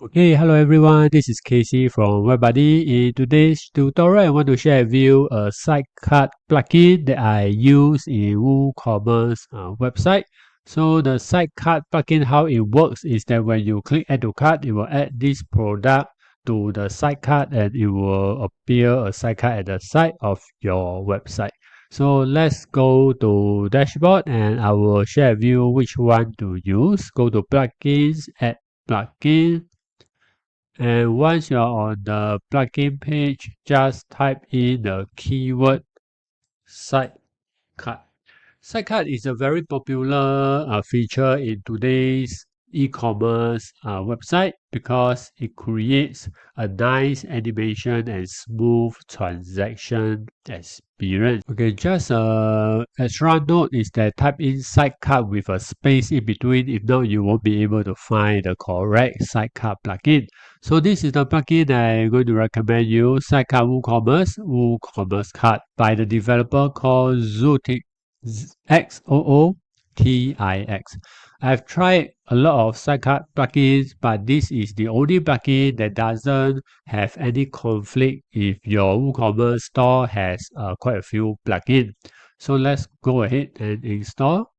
Okay, hello everyone. This is Casey from WebBuddy. In today's tutorial, I want to share with you a sidecar plugin that I use in WooCommerce website. So the sidecar plugin, how it works is that when you click Add to Cart, it will add this product to the sidecar and it will appear a sidecar at the side of your website. So let's go to dashboard and I will share with you which one to use. Go to plugins, add plugin. And once you're on the plugin page, just type in the keyword sidecar. Sidecar is a very popular feature in today's e-commerce website because it creates a nice animation and smooth transaction experience. Okay, just a extra note is that type in sidecar with a space in between. If not, you won't be able to find the correct sidecar plugin. So this is the plugin I'm going to recommend you, Sidecar WooCommerce Cart by the developer called Zootic. XOOTIX. I've tried a lot of sidecar plugins, but this is the only plugin that doesn't have any conflict if your WooCommerce store has quite a few plugins. So let's go ahead and install.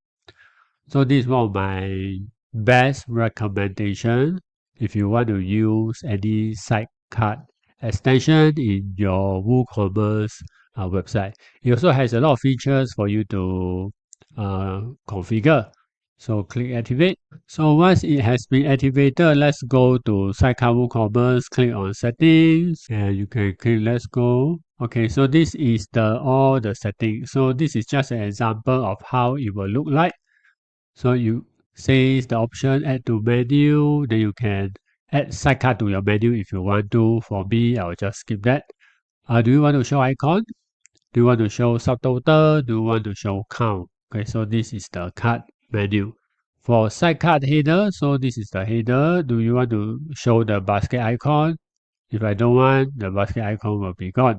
So this is one of my best recommendation if you want to use any sidecar extension in your WooCommerce website. It also has a lot of features for you to configure. So click activate. So once it has been activated, let's go to Sidecar WooCommerce, click on settings and you can click let's go. Okay, so this is all the settings. So this is just an example of how it will look like. So you say the option add to menu, then you can add sidecar to your menu if you want to. For me, I'll just skip that. Do you want to show icon? Do you want to show subtotal? Do you want to show count? Okay, so this is the cart menu. For sidecar header, so this is the header. Do you want to show the basket icon? If I don't want, the basket icon will be gone.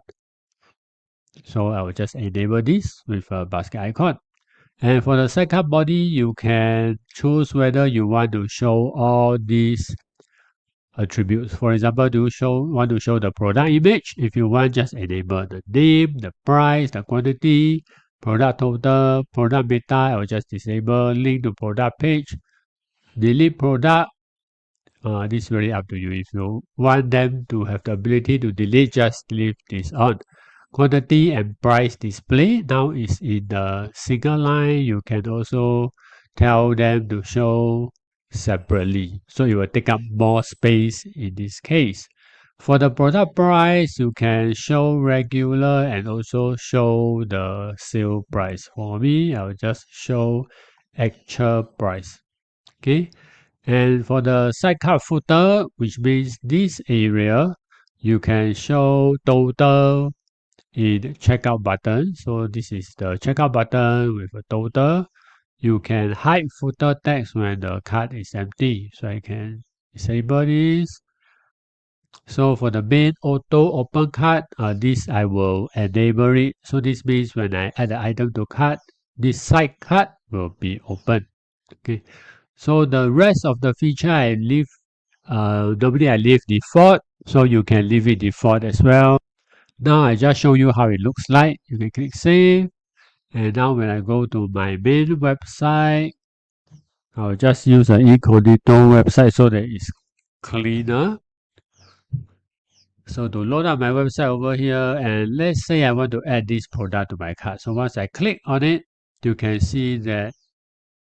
So I will just enable this with a basket icon. And for the sidecar body, you can choose whether you want to show all these attributes. For example, do you want to show the product image? If you want, just enable the name, the price, the quantity, product total, product meta. I will just disable link to product page, delete product. This is really up to you. If you want them to have the ability to delete, just leave this on. Quantity and price display now is in the single line. You can also tell them to show separately. So it will take up more space in this case. For the product price, you can show regular and also show the sale price. For me, I'll just show actual price. Okay. And for the sidecar footer, which means this area, you can show total in checkout button. So this is the checkout button with a total. You can hide footer text when the cart is empty. So I can disable this. So for the main auto open cart, this I will enable it. So this means when I add the item to cart, this side cart will be open. Okay. So the rest of the feature I leave, normally I leave default. So you can leave it default as well. Now I just show you how it looks like. You can click save. And now when I go to my main website, I'll just use an incognito website so that it's cleaner. So to load up my website over here, and let's say I want to add this product to my cart. So once I click on it, you can see that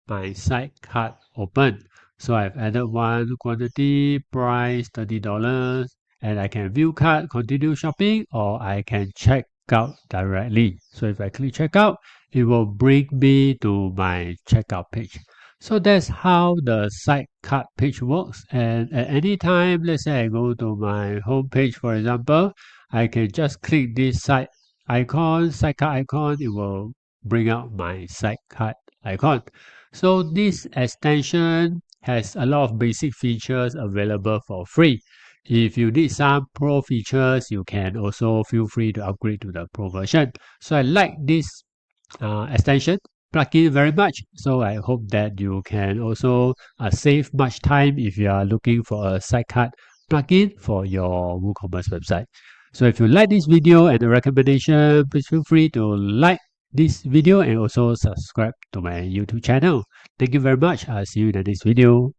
my site cart open. So I've added one quantity, price $30, and I can view cart, continue shopping, or I can check out directly. So if I click checkout, it will bring me to my checkout page. So that's how the site cart page works. And at any time, let's say I go to my home page, for example, I can just click this site icon, site cart icon. It will bring out my site cart icon. So this extension has a lot of basic features available for free. If you need some pro features, you can also feel free to upgrade to the pro version. So I like this extension plugin very much. So I hope that you can also save much time if you are looking for a sidecar plugin for your WooCommerce website. So if you like this video and the recommendation, please feel free to like this video and also subscribe to my YouTube channel. Thank you very much. I'll see you in the next video.